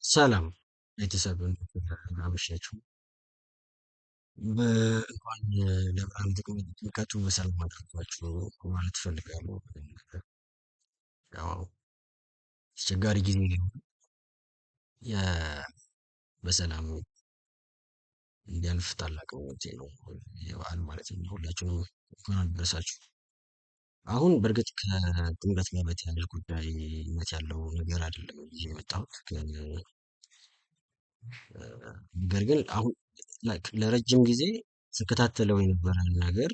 ሰላም ቤተሰብ አመሻችሁ። እንኳን ለብርሃነ ጥምቀቱ በሰላም አደረሳችሁ ማለት እፈልጋለሁ። ያው አስቸጋሪ ጊዜ ነው። የ- በሰላም እንዲያልፍ ታላቅ ምኞቴ ነው። የበዓል ማለት ነው። ሁላችሁንም እንኳን አደረሳችሁ። አሁን በእርግጥ ከጥምቀት ጋር በተያያዘ ጉዳይነት ያለው ነገር አይደለም ይዤ የመጣሁት ነገር ግን አሁን ለረጅም ጊዜ ስከታተለው የነበረን ነገር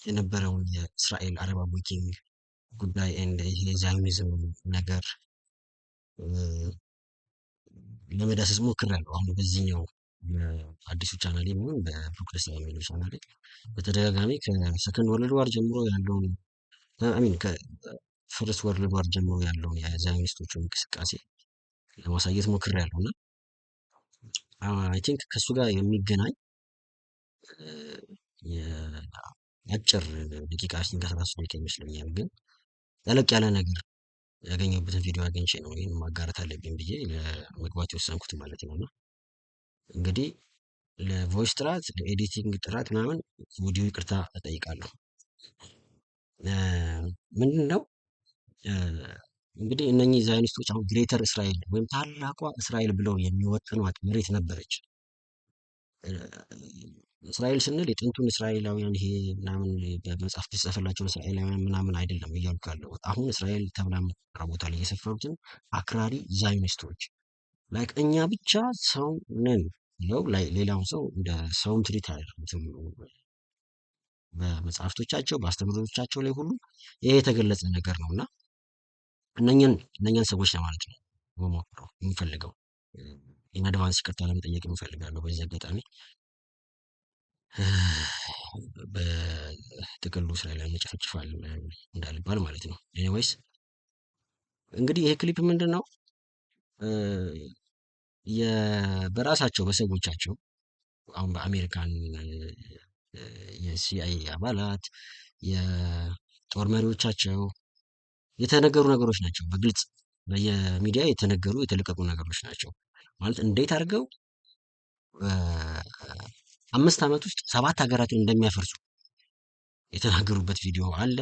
የነበረውን የእስራኤል አረብ ዊኪንግ ጉዳይ ይሄ ዛዮኒዝም ነገር ለመዳሰስ ሞክሬያለሁ። አሁን በዚህኛው አዲሱ ቻናሌ ሆን በፕሮግረስ የሚለው ቻናሌ በተደጋጋሚ ከሰከንድ ወርልድ ዋር ጀምሮ ያለውን አሚን ከፈርስት ወርልድ ዋር ጀምሮ ያለውን የዛዮኒስቶቹ እንቅስቃሴ ለማሳየት ሞክሬያለሁ እና አይ ቲንክ ከእሱ ጋር የሚገናኝ የአጭር ደቂቃ ከአስራ ሶስት ደቂቃ ይመስለኛል ግን ጠለቅ ያለ ነገር ያገኘሁበትን ቪዲዮ አግኝቼ ነው ይህን ማጋራት አለብኝ ብዬ ለመግባት የወሰንኩት ማለት ነው። እና እንግዲህ ለቮይስ ጥራት ለኤዲቲንግ ጥራት ምናምን ኦዲዮ ይቅርታ እጠይቃለሁ። ምንድን ነው እንግዲህ እነኚህ ዛዮኒስቶች አሁን ግሬተር እስራኤል ወይም ታላቋ እስራኤል ብለው የሚወጥኗት መሬት ነበረች። እስራኤል ስንል የጥንቱን እስራኤላውያን ይሄ ምናምን በመጽሐፍ የተጻፈላቸውን እስራኤላውያን ምናምን አይደለም እያልኩ ያለሁት። አሁን እስራኤል ተብላ የምትጠራው ቦታ ላይ የሰፈሩትን አክራሪ ዛዮኒስቶች ላይክ እኛ ብቻ ሰው ነን ብለው ሌላውን ሰው እንደ ሰውም ትሪት አያደርጉትም። በመጽሐፍቶቻቸው በአስተምህሮቶቻቸው ላይ ሁሉ ይሄ የተገለጸ ነገር ነው እና እነኛን ሰዎች ለማለት ነው የምሞክረው የምፈልገው ኢን አድቫንስ ይቅርታ ለመጠየቅ የምፈልጋለሁ በዚህ አጋጣሚ። በጥቅሉ እስራኤላውያን ይጨፈጭፋል እንዳልባል ማለት ነው። ኤኒዌይስ እንግዲህ ይሄ ክሊፕ ምንድን ነው በራሳቸው በሰዎቻቸው አሁን በአሜሪካን የሲአይኤ አባላት የጦር መሪዎቻቸው የተነገሩ ነገሮች ናቸው። በግልጽ በየሚዲያ የተነገሩ የተለቀቁ ነገሮች ናቸው። ማለት እንዴት አድርገው 5 ዓመት ውስጥ 7 ሀገራትን እንደሚያፈርሱ የተናገሩበት ቪዲዮ አለ።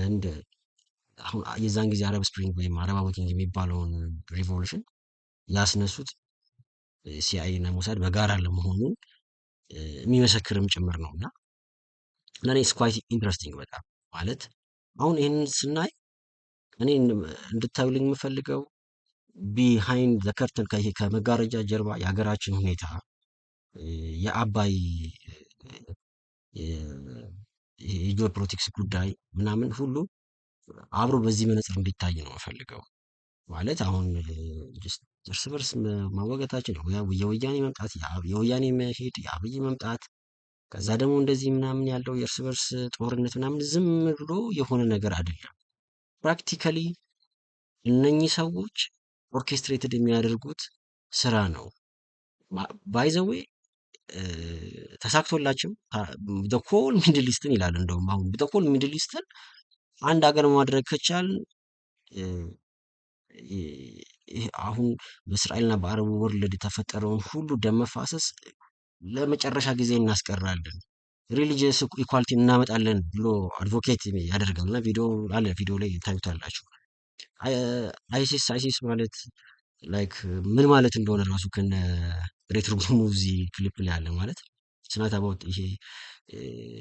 እንደ አሁን የዛን ጊዜ አረብ ስፕሪንግ ወይም አረብ አዌኪንግ የሚባለውን ሪቮሉሽን ያስነሱት ሲአይኤ እና ሞሳድ በጋራ ለመሆኑን የሚመሰክርም ጭምር ነው እና ለእኔ ስኳይት ኢንትረስቲንግ በጣም ማለት አሁን ይህንን ስናይ እኔ እንድታዩልኝ የምፈልገው ቢሃይንድ ዘ ከርተን ከመጋረጃ ጀርባ የሀገራችን ሁኔታ የአባይ የጂኦፖለቲክስ ጉዳይ ምናምን ሁሉ አብሮ በዚህ መነጽር እንዲታይ ነው የምፈልገው። ማለት አሁን እርስ በርስ ማወገታችን ነው የወያኔ መምጣት የወያኔ መሄድ የአብይ መምጣት ከዛ ደግሞ እንደዚህ ምናምን ያለው የእርስ በርስ ጦርነት ምናምን ዝም ብሎ የሆነ ነገር አይደለም። ፕራክቲካሊ እነኚህ ሰዎች ኦርኬስትሬትድ የሚያደርጉት ስራ ነው። ባይ ዘ ዌይ ተሳክቶላቸው ሆል ሚድል ኢስትን ይላል። እንደውም አሁን ሆል ሚድል ኢስትን አንድ ሀገር ማድረግ ከቻልን አሁን በእስራኤልና በአረቡ ወርልድ የተፈጠረውን ሁሉ ደም መፋሰስ ለመጨረሻ ጊዜ እናስቀራለን፣ ሪሊጂየስ ኢኳሊቲ እናመጣለን ብሎ አድቮኬት ያደርጋል እና ቪዲዮ ላይ ታዩታላችሁ። አይሲስ ማለት ላይክ ምን ማለት እንደሆነ ራሱ ከነ ትርጉሙ እዚህ ክሊፕ ላይ አለ። ማለት ስናት አባውት ይሄ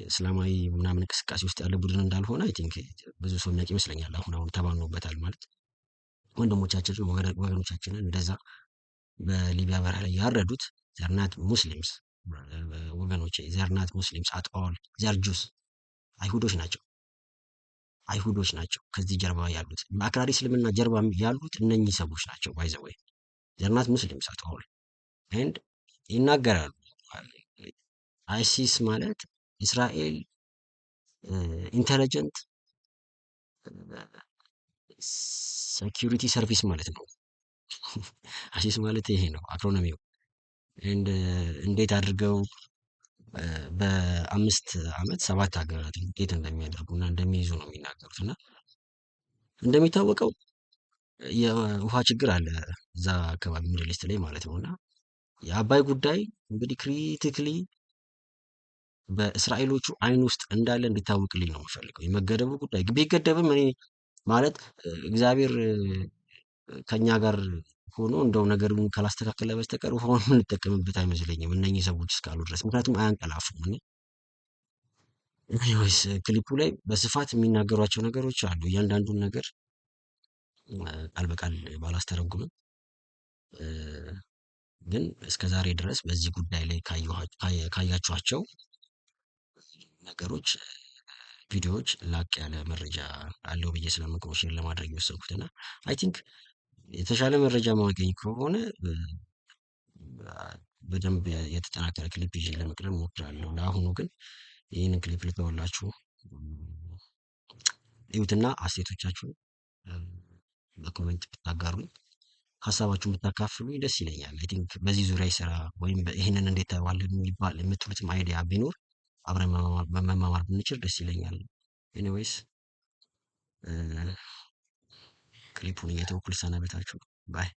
እስላማዊ ምናምን እንቅስቃሴ ውስጥ ያለ ቡድን እንዳልሆነ አይ ቲንክ ብዙ ሰው የሚያውቅ ይመስለኛል። አሁን ተባኖበታል ማለት ወንድሞቻችንን ወገኖቻችንን እንደዛ በሊቢያ በረሃ ላይ ያረዱት ዘርናት ሙስሊምስ ወገኖቼ ዘርናት ሙስሊምስ አጥዋል ዘር ጁስ አይሁዶች ናቸው። አይሁዶች ናቸው ከዚህ ጀርባ ያሉት በአክራሪ እስልምና ጀርባ ያሉት እነኚህ ሰዎች ናቸው። ባይ ዘ ዌይ ዘርናት ሙስሊምስ አጥዋል ኤንድ ይናገራሉ። አይሲስ ማለት እስራኤል ኢንተለጀንት ሴኪሪቲ ሰርቪስ ማለት ነው። አይሲስ ማለት ይሄ ነው አክሮኒሚው። እንዴት አድርገው በ5 ዓመት 7 ሀገራትን እንዴት እንደሚያደርጉና እንደሚይዙ ነው የሚናገሩት እና እንደሚታወቀው የውሃ ችግር አለ እዛ አካባቢ ሚድል ኢስት ላይ ማለት ነው። እና የአባይ ጉዳይ እንግዲህ ክሪቲክሊ በእስራኤሎቹ አይን ውስጥ እንዳለ እንዲታወቅልኝ ነው የምፈልገው። የመገደቡ ጉዳይ ቢገደብም እኔ ማለት እግዚአብሔር ከኛ ጋር ሆኖ እንደው ነገሩን ካላስተካከለ በስተቀር ውሃውን የምንጠቀምበት አይመስለኝም እነኚህ ሰዎች እስካሉ ድረስ፣ ምክንያቱም አያንቀላፉም። ኤኒዌይስ ክሊፑ ላይ በስፋት የሚናገሯቸው ነገሮች አሉ። እያንዳንዱን ነገር ቃል በቃል ባላስተረጉምም ግን እስከ ዛሬ ድረስ በዚህ ጉዳይ ላይ ካያችኋቸው ነገሮች ቪዲዮዎች ላቅ ያለ መረጃ አለው ብዬ ስለምቆም ሼር ለማድረግ የወሰንኩት እና አይ ቲንክ የተሻለ መረጃ ማገኝ ከሆነ በደንብ የተጠናከረ ክሊፕ ይዤ ለመቅረብ እሞክራለሁ። ለአሁኑ ግን ይህንን ክሊፕ ልተውላችሁ። እዩትና አስተያየቶቻችሁን በኮሜንት ብታጋሩኝ፣ ሀሳባችሁን ብታካፍሉኝ ደስ ይለኛል። አይ ቲንክ በዚህ ዙሪያ ይሰራ ወይም ይህንን እንዴት ታየዋለህ የሚባል የምትሉትም አይዲያ ቢኖር አብረን መማማር ብንችል ደስ ይለኛል። ኤኒዌይስ ክሊፑን እየተወኩ ልሰናበታችሁ። ባይ።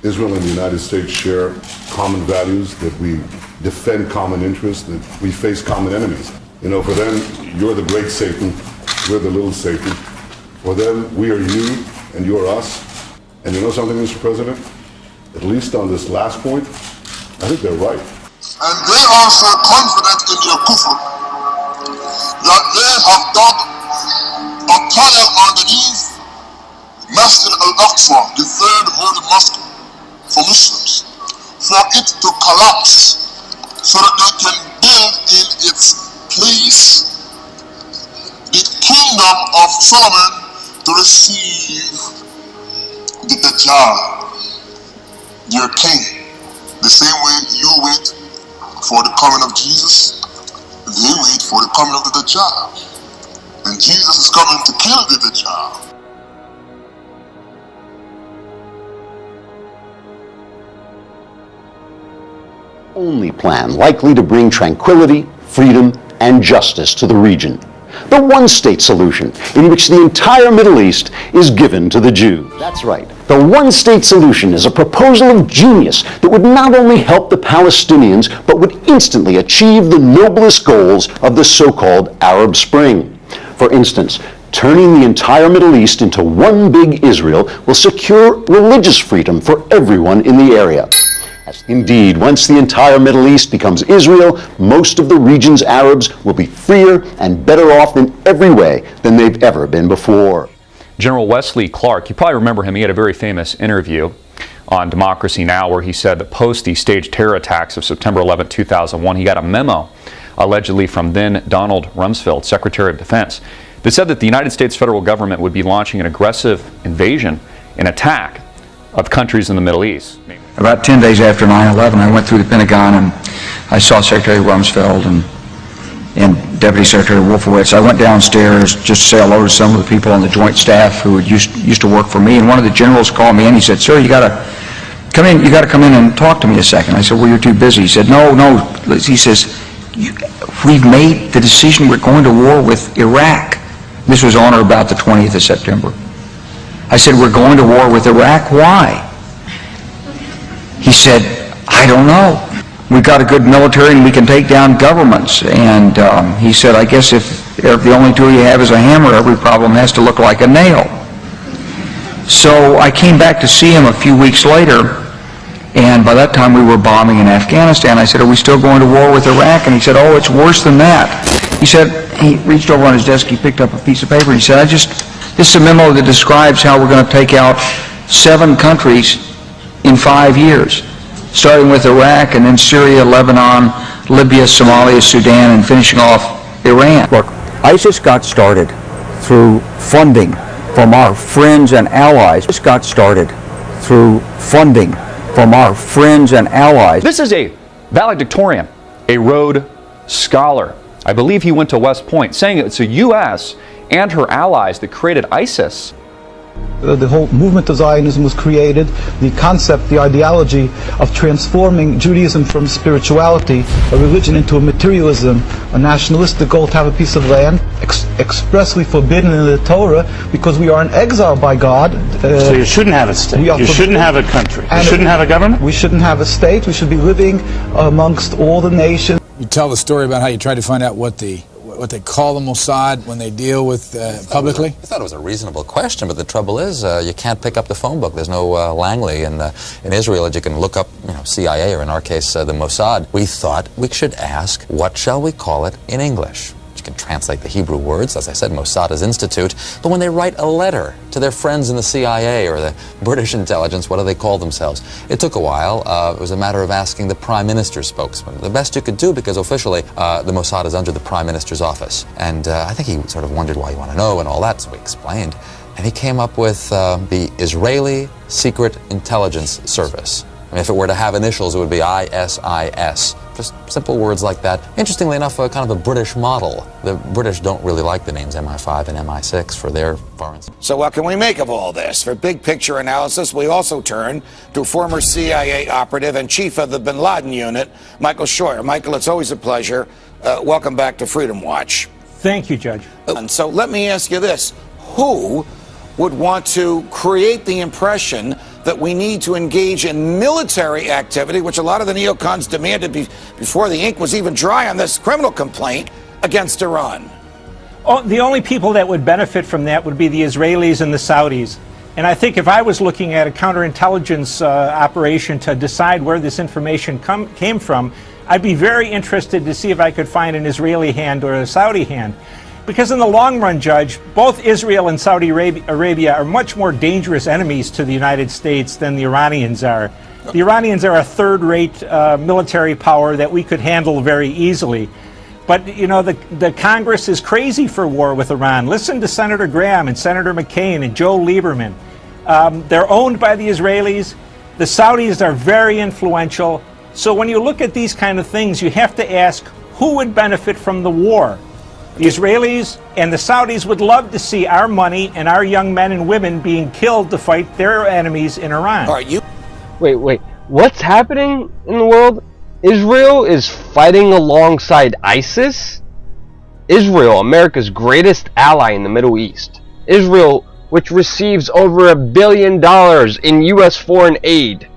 Israel and the United States share common values, that we defend common interests, that we face common enemies. You know, for them, you're the great Satan, we're the little Satan. For them, we are you and you're us. And you know something, Mr. President? At least on this last point, I think they're right. And they are so confident in their kufr that they have dug a tunnel underneath Masjid al-Aqsa, the third holy mosque for Muslims, for it to collapse so that they can build in its place the kingdom of Solomon to receive the Dajjal, their king. The same way you wait for the coming of Jesus, they wait for the coming of the Dajjal. And Jesus is coming to kill the Dajjal. Only plan likely to bring tranquility, freedom, and justice to the region. The one-state solution in which the entire Middle East is given to the Jews. That's right. The one-state solution is a proposal of genius that would not only help the Palestinians, but would instantly achieve the noblest goals of the so-called Arab Spring. For instance, turning the entire Middle East into one big Israel will secure religious freedom for everyone in the area. Indeed, once the entire Middle East becomes Israel, most of the region's Arabs will be freer and better off in every way than they've ever been before. General Wesley Clark, you probably remember him. He had a very famous interview on Democracy Now! Where he said that post the staged terror attacks of September 11, 2001, he got a memo allegedly from then Donald Rumsfeld, Secretary of Defense, that said that the United States federal government would be launching an aggressive invasion and attack of countries in the Middle East. About 10 days after 9/11, I went through the Pentagon and I saw Secretary Rumsfeld and Deputy Secretary Wolfowitz. I went downstairs just to say hello to some of the people on the Joint Staff who had used to work for me, and one of the generals called me and he said, "Sir, you got to come in. You got to come in and talk to me a second." I said, "Well, you're too busy." He said, "No." He says, "We've made the decision. We're going to war with Iraq." This was on or about the 20th of September. I said, "We're going to war with Iraq. Why?" He said, "I don't know. We've got a good military and we can take down governments." And he said, "I guess if the only tool you have is a hammer, every problem has to look like a nail." So I came back to see him a few weeks later, and by that time we were bombing in Afghanistan. I said, "Are we still going to war with Iraq?" And he said, "Oh, it's worse than that." He said, he reached over on his desk, he picked up a piece of paper, and he said, "This is a memo that describes how we're going to take out 7 countries in 5 years, starting with Iraq and then Syria, Lebanon, Libya, Somalia, Sudan, and finishing off Iran." Look, ISIS got started through funding from our friends and allies. This got started through funding from our friends and allies. This is a valedictorian, a Rhodes Scholar. I believe he went to West Point, saying it's the U.S. and her allies that created ISIS. The whole movement of Zionism was created, the concept, the ideology of transforming Judaism from spirituality, a religion, into a materialism, a nationalistic goal to have a piece of land, expressly forbidden in the Torah because we are in exile by God. So you shouldn't have a state, you shouldn't have a country, you shouldn't have a government? We shouldn't have a state, we should be living amongst all the nations. You tell the story about how you tried to find out what they call the Mossad when they deal with publicly? I thought it was a reasonable question, but the trouble is you can't pick up the phone book. There's no Langley in Israel that you can look up, CIA, or in our case, the Mossad. We thought we should ask, what shall we call it in English? You can translate the Hebrew words, as I said, Mossad is institute, but when they write a letter to their friends in the CIA or the British intelligence, what do they call themselves? It took a while. It was a matter of asking the Prime Minister's spokesman. The best you could do, because officially the Mossad is under the Prime Minister's office. And I think he sort of wondered why you want to know and all that, so we explained. And he came up with the Israeli Secret Intelligence Service. I mean, if it were to have initials, it would be ISIS. Just simple words like that. Interestingly enough, kind of a British model. The British don't really like the names MI5 and MI6 for their foreign. So what can we make of all this? For big picture analysis, we also turn to former CIA operative and chief of the Bin Laden unit, Michael Scheuer. Michael, it's always a pleasure. Welcome back to Freedom Watch. Thank you, Judge. And so let me ask you this. Who would want to create the impression that we need to engage in military activity, which a lot of the neocons demanded before the ink was even dry on this criminal complaint, against Iran? Oh, the only people that would benefit from that would be the Israelis and the Saudis. And I think if I was looking at a counterintelligence operation to decide where this information came from, I'd be very interested to see if I could find an Israeli hand or a Saudi hand. Because in the long run, Judge, both Israel and Saudi Arabia are much more dangerous enemies to the United States than the Iranians are. The Iranians are a third-rate military power that we could handle very easily. But, the Congress is crazy for war with Iran. Listen to Senator Graham and Senator McCain and Joe Lieberman. They're owned by the Israelis. The Saudis are very influential. So when you look at these kind of things, you have to ask, who would benefit from the war? The Israelis and the Saudis would love to see our money and our young men and women being killed to fight their enemies in Iran. All right, Wait. What's happening in the world? Israel is fighting alongside ISIS? Israel, America's greatest ally in the Middle East. Israel, which receives over $1 billion in U.S. foreign aid,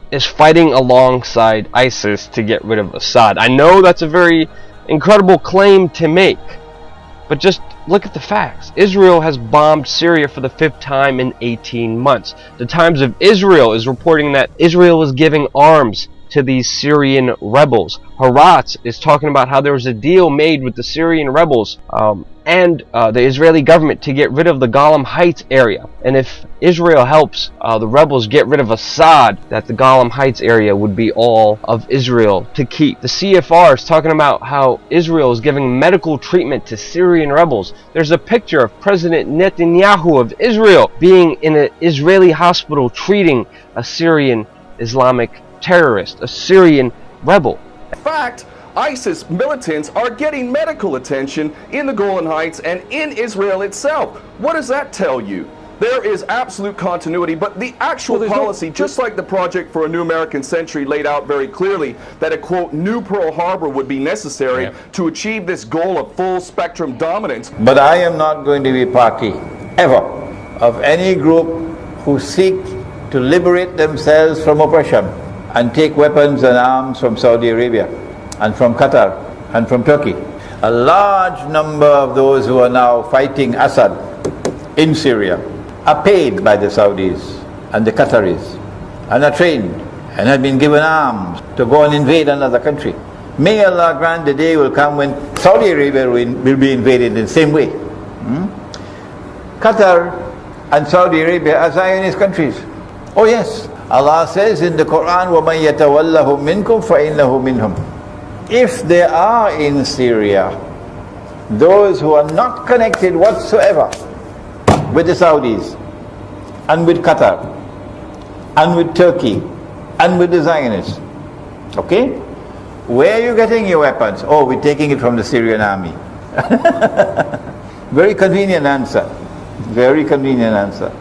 is fighting alongside ISIS to get rid of Assad. I know that's a very incredible claim to make, but just look at the facts. Israel has bombed Syria for the 5th time in 18 months. The Times of Israel is reporting that Israel is giving arms to these Syrian rebels. Haratz is talking about how there was a deal made with the Syrian rebels and the Israeli government to get rid of the Golan Heights area. And if Israel helps the rebels get rid of Assad, that the Golan Heights area would be all of Israel to keep. The CFR is talking about how Israel is giving medical treatment to Syrian rebels. There's a picture of President Netanyahu of Israel being in an Israeli hospital treating a Syrian Islamic terrorist, a Syrian rebel. In fact, ISIS militants are getting medical attention in the Golan Heights and in Israel itself. What does that tell you? There is absolute continuity, but the actual policy, just like the Project for a New American Century laid out very clearly, that a, quote, new Pearl Harbor would be necessary to achieve this goal of full spectrum dominance. But I am not going to be party, ever, of any group who seek to liberate themselves from oppression and take weapons and arms from Saudi Arabia and from Qatar and from Turkey. A large number of those who are now fighting Assad in Syria are paid by the Saudis and the Qataris and are trained and have been given arms to go and invade another country. May Allah grant the day will come when Saudi Arabia will be invaded in the same way. Qatar and Saudi Arabia are Zionist countries. Oh yes, Allah says in the Quran, وَمَنْ يَتَوَلَّهُمْ مِنْكُمْ فَإِنَّهُ مِنْهُمْ. If there are in Syria those who are not connected whatsoever with the Saudis and with Qatar and with Turkey and with the Zionists, okay? Where are you getting your weapons? Oh, we're taking it from the Syrian army. Very convenient answer. Very convenient answer.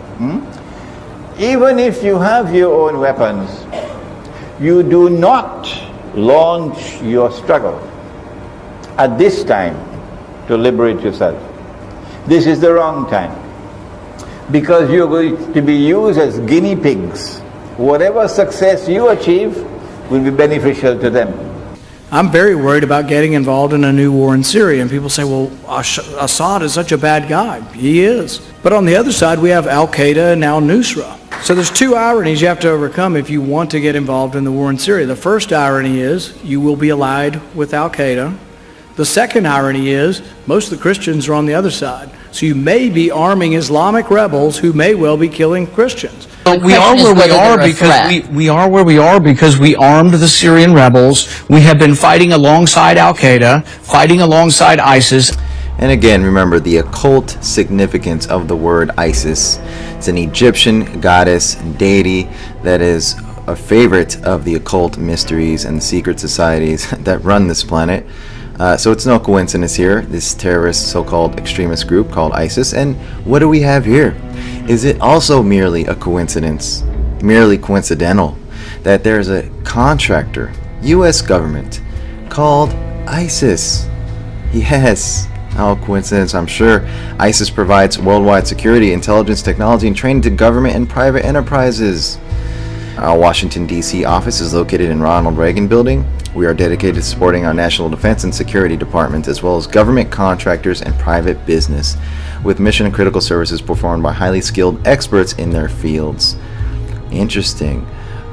Even if you have your own weapons, you do not launch your struggle at this time to liberate yourself. This is the wrong time, because you're going to be used as guinea pigs. Whatever success you achieve will be beneficial to them. I'm very worried about getting involved in a new war in Syria. And people say, well, Assad is such a bad guy. He is. But on the other side, we have Al-Qaeda and al-Nusra. So there's two ironies you have to overcome if you want to get involved in the war in Syria. The first irony is you will be allied with Al-Qaeda. The second irony is most of the Christians are on the other side. So you may be arming Islamic rebels who may well be killing Christians. We are where we are because we are where we are because we armed the Syrian rebels. We have been fighting alongside Al-Qaeda, fighting alongside ISIS. And again, remember the occult significance of the word Isis. It's an Egyptian goddess deity that is a favorite of the occult mysteries and secret societies that run this planet. So it's no coincidence here, this terrorist so-called extremist group called ISIS. And what do we have here? Is it also merely a coincidence, merely coincidental, that there's a contractor, U.S. government, called ISIS? Yes, how coincidence, I'm sure. ISIS provides worldwide security, intelligence, technology, and training to government and private enterprises. Our Washington, D.C. office is located in Ronald Reagan Building. We are dedicated to supporting our national defense and security departments, as well as government contractors and private business, with mission critical services performed by highly skilled experts in their fields. Interesting.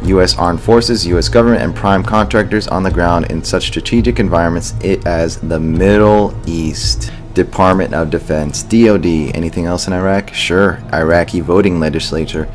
U.S. Armed Forces, U.S. government, and prime contractors on the ground in such strategic environments as the Middle East. Department of Defense, DOD. Anything else in Iraq? Sure. Iraqi voting legislature.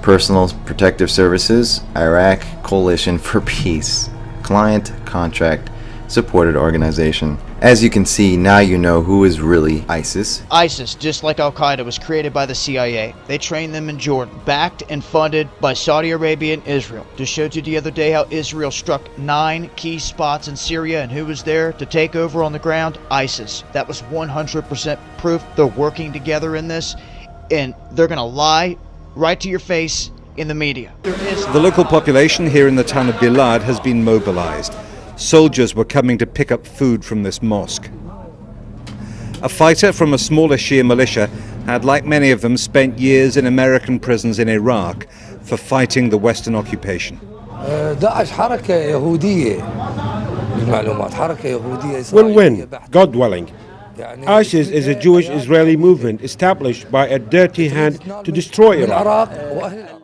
Personal Protective Services, Iraq Coalition for Peace. Client, contract, supported organization. As you can see, now you know who is really ISIS. ISIS, just like Al-Qaeda, was created by the CIA. They trained them in Jordan, backed and funded by Saudi Arabia and Israel. Just showed you the other day how Israel struck 9 key spots in Syria, and who was there to take over on the ground? ISIS. That was 100% proof they're working together in this, and they're going to lie right to your face in the media. The local population here in the town of Bilad has been mobilized. Soldiers were coming to pick up food from this mosque. A fighter from a smaller Shia militia had, like many of them, spent years in American prisons in Iraq for fighting the Western occupation. Win-win, God-dwelling. ISIS is a Jewish-Israeli movement established by a dirty hand to destroy Iraq.